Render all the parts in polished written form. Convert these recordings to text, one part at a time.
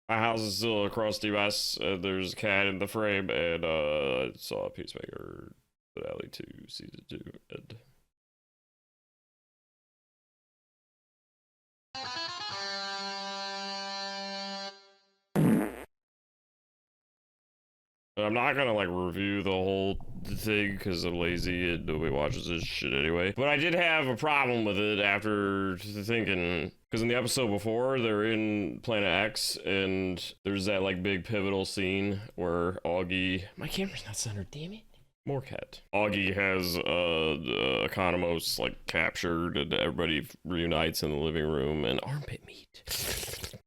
My house is still a crusty mess. There's a cat in the frame, and I saw Peacemaker finale 2, season 2, and I'm not gonna like review the whole thing because I'm lazy and nobody watches this shit anyway. But I did have a problem with it after thinking, because in the episode before they're in Planet X and there's that like big pivotal scene where Augie, my camera's not centered, damn it. More cat. Augie has Economos like captured and everybody reunites in the living room and armpit meat.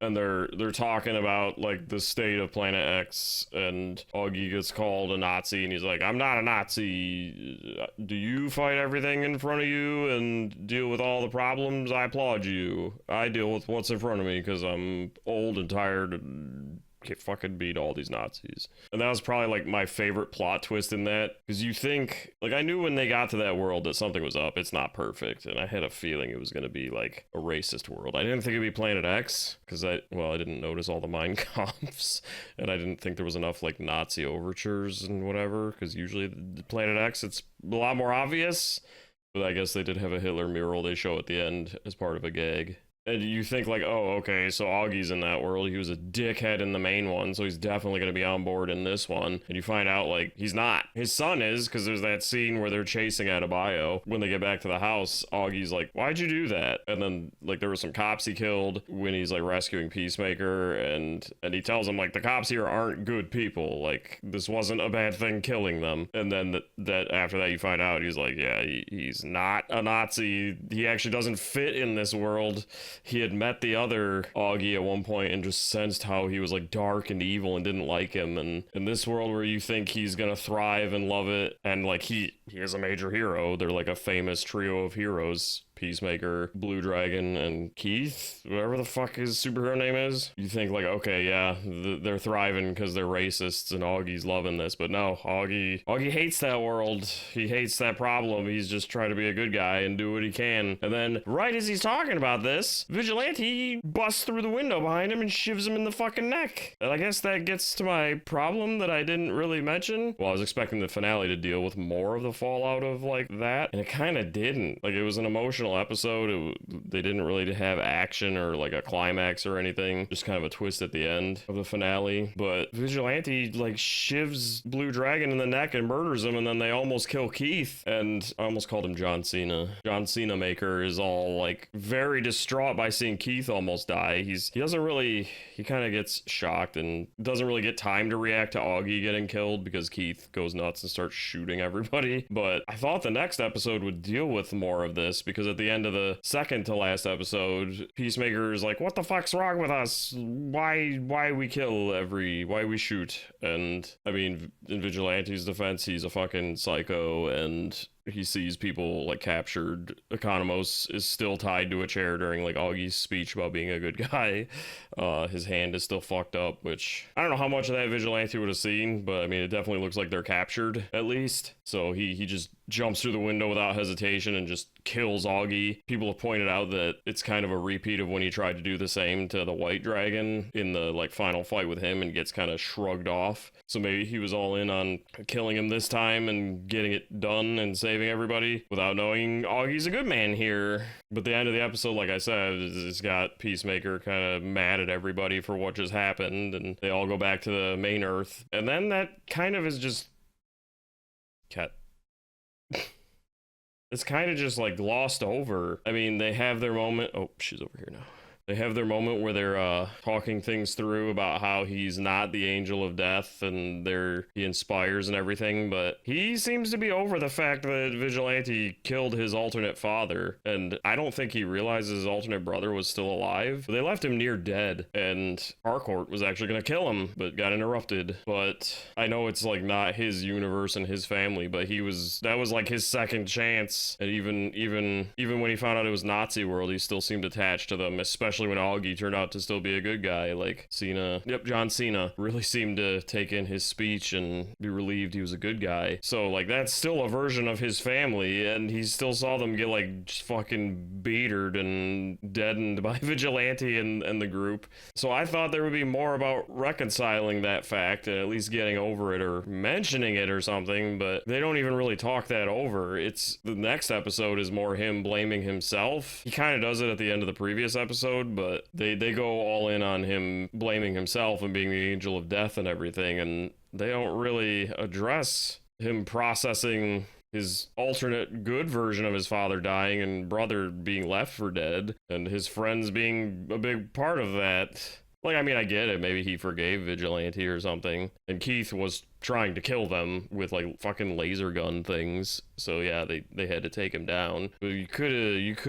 And they're talking about like the state of Planet X, and Augie gets called a Nazi and he's like, I'm not a Nazi. Do you fight everything in front of you and deal with all the problems? I applaud you. I deal with what's in front of me because I'm old and tired and can't fucking beat all these Nazis. And that was probably like my favorite plot twist in that, because you think, like, I knew when they got to that world that something was up. It's not perfect, and I had a feeling it was going to be like a racist world. I didn't think it'd be Planet X because I didn't notice all the Mein Kampfs, and I didn't think there was enough like Nazi overtures and whatever, because usually the Planet X, it's a lot more obvious. But I guess they did have a Hitler mural they show at the end as part of a gag. And you think like, oh, okay, so Augie's in that world. He was a dickhead in the main one, so he's definitely going to be on board in this one. And you find out like he's not. His son is, because there's that scene where they're chasing Adebayo. When they get back to the house, Augie's like, why'd you do that? And then like there were some cops he killed when he's like rescuing Peacemaker, and he tells him like the cops here aren't good people. Like this wasn't a bad thing killing them. And then that after that you find out he's like, yeah, he's not a Nazi. He actually doesn't fit in this world. He had met the other Augie at one point and just sensed how he was like dark and evil and didn't like him. And in this world where you think he's gonna thrive and love it, and like he is a major hero, they're like a famous trio of heroes. Peacemaker, Blue Dragon, and Keith, whatever the fuck his superhero name is. You think like, okay, yeah, they're thriving because they're racists and Augie's loving this, but no, Augie hates that world. He hates that problem. He's just trying to be a good guy and do what he can. And then right as he's talking about this, Vigilante busts through the window behind him and shivs him in the fucking neck. And I guess that gets to my problem that I didn't really mention. Well, I was expecting the finale to deal with more of the fallout of like that, and it kind of didn't. Like it was an emotional episode. They didn't really have action or like a climax or anything, just kind of a twist at the end of the finale. But Vigilante like shivs Blue Dragon in the neck and murders him, and then they almost kill Keith. And I almost called him John Cena. John Cena Maker is all like very distraught by seeing Keith almost die. He kind of gets shocked and doesn't really get time to react to Augie getting killed because Keith goes nuts and starts shooting everybody. But I thought the next episode would deal with more of this, because at the end of the second to last episode, Peacemaker is like, what the fuck's wrong with us? Why we shoot? And I mean, in Vigilante's defense, he's a fucking psycho, and he sees people like captured. Economos is still tied to a chair during like Augie's speech about being a good guy. His hand is still fucked up, which I don't know how much of that Vigilante would have seen, but I mean, it definitely looks like they're captured at least. So he just jumps through the window without hesitation and just kills Augie. People have pointed out that it's kind of a repeat of when he tried to do the same to the White Dragon in the like final fight with him and gets kind of shrugged off. So maybe he was all in on killing him this time and getting it done and saving everybody without knowing Augie's a good man here. But the end of the episode, like I said, it's got Peacemaker kind of mad at everybody for what just happened, and they all go back to the main Earth. And then that kind of is just cat. It's kind of just like glossed over. I mean, they have their moment. Oh, she's over here now. They have their moment where they're talking things through about how he's not the angel of death and he inspires and everything, but he seems to be over the fact that Vigilante killed his alternate father, and I don't think he realizes his alternate brother was still alive. They left him near dead, and Harcourt was actually going to kill him, but got interrupted. But I know it's like not his universe and his family, but that was like his second chance, and even when he found out it was Nazi world, he still seemed attached to them, especially especially when Augie turned out to still be a good guy. Like Cena, yep, John Cena really seemed to take in his speech and be relieved he was a good guy. So like that's still a version of his family, and he still saw them get like just fucking beatered and deadened by Vigilante and the group. So I thought there would be more about reconciling that fact and at least getting over it or mentioning it or something, but they don't even really talk that over. It's the next episode is more him blaming himself. He kind of does it at the end of the previous episode, but they go all in on him blaming himself and being the angel of death and everything, and they don't really address him processing his alternate good version of his father dying and brother being left for dead and his friends being a big part of that. Like, I mean, I get it. Maybe he forgave Vigilante or something. And Keith was trying to kill them with, like, fucking laser gun things. So, yeah, they had to take him down. But you could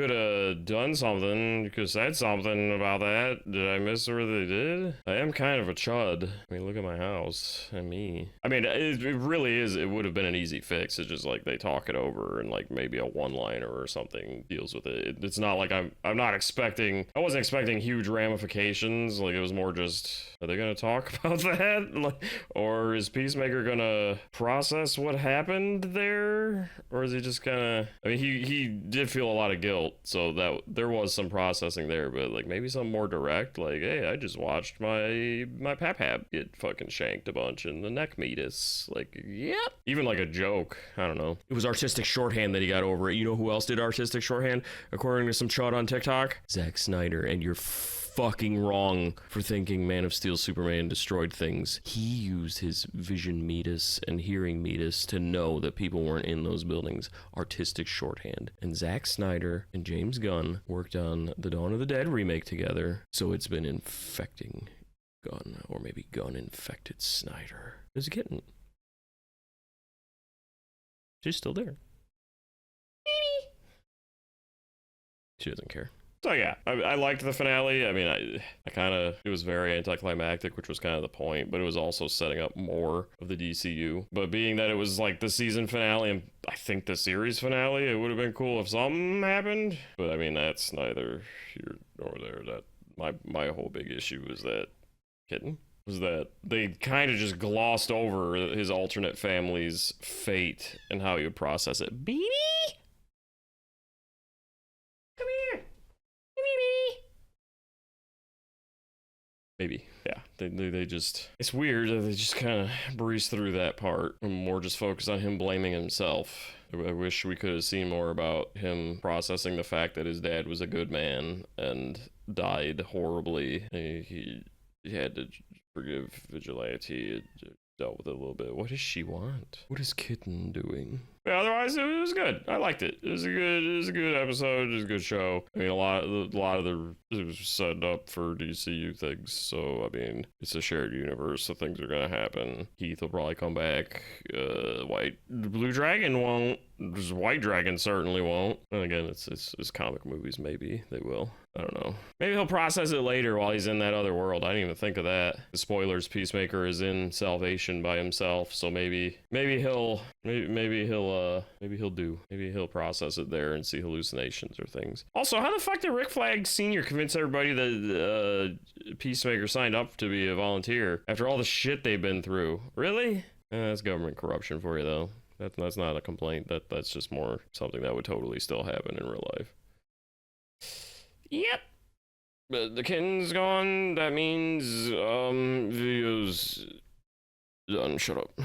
have done something. You could have said something about that. Did I miss where they did? I am kind of a chud. I mean, look at my house and me. I mean, it really is. It would have been an easy fix. It's just, like, they talk it over and, like, maybe a one-liner or something deals with it. It's not like I wasn't expecting huge ramifications. Like, it was more just, are they going to talk about that? Like, or is Peacemaker going to process what happened there? Or is he just kind of, I mean, he did feel a lot of guilt, so that there was some processing there, but like maybe something more direct, like, hey, I just watched my pap get fucking shanked a bunch in the neck meatus. Like, yep. Even like a joke. I don't know. It was artistic shorthand that he got over it. You know who else did artistic shorthand? According to some chud on TikTok? Zack Snyder, and you're fucking wrong for thinking Man of Steel Superman destroyed things. He used his vision meatus and hearing meatus to know that people weren't in those buildings. Artistic shorthand. And Zack Snyder and James Gunn worked on the Dawn of the Dead remake together, so it's been infecting Gunn, or maybe Gunn infected Snyder. There's a kitten. She's still there. Maybe. She doesn't care. So yeah, I liked the finale. I mean, I kind of, it was very anticlimactic, which was kind of the point, but it was also setting up more of the DCU. But being that it was like the season finale and I think the series finale, it would have been cool if something happened. But I mean, that's neither here nor there. That my whole big issue was that kitten. Was that they kind of just glossed over his alternate family's fate and how he would process it. Baby? Come here. Maybe. Yeah, they just, it's weird that they just kind of breeze through that part and more just focus on him blaming himself. I wish we could have seen more about him processing the fact that his dad was a good man and died horribly. He had to forgive Vigilante. It dealt with it a little bit. What does she want? What is Kitten doing? But otherwise, it was good. I liked it. It was a good episode. It was a good show. I mean, a lot of it was set up for DCU things. So I mean, it's a shared universe, so things are gonna happen. Heath will probably come back. Blue Dragon won't. White Dragon certainly won't. And again, it's comic movies. Maybe they will. I don't know. Maybe he'll process it later while he's in that other world. I didn't even think of that. Spoilers: Peacemaker is in Salvation by himself, so maybe he'll process it there and see hallucinations or things. Also, how the fuck did Rick Flag Sr. convince everybody that Peacemaker signed up to be a volunteer after all the shit they've been through? Really? That's government corruption for you, though. That's not a complaint. That's just more something that would totally still happen in real life. Yep. But the kitten's gone. That means video's done. Shut up.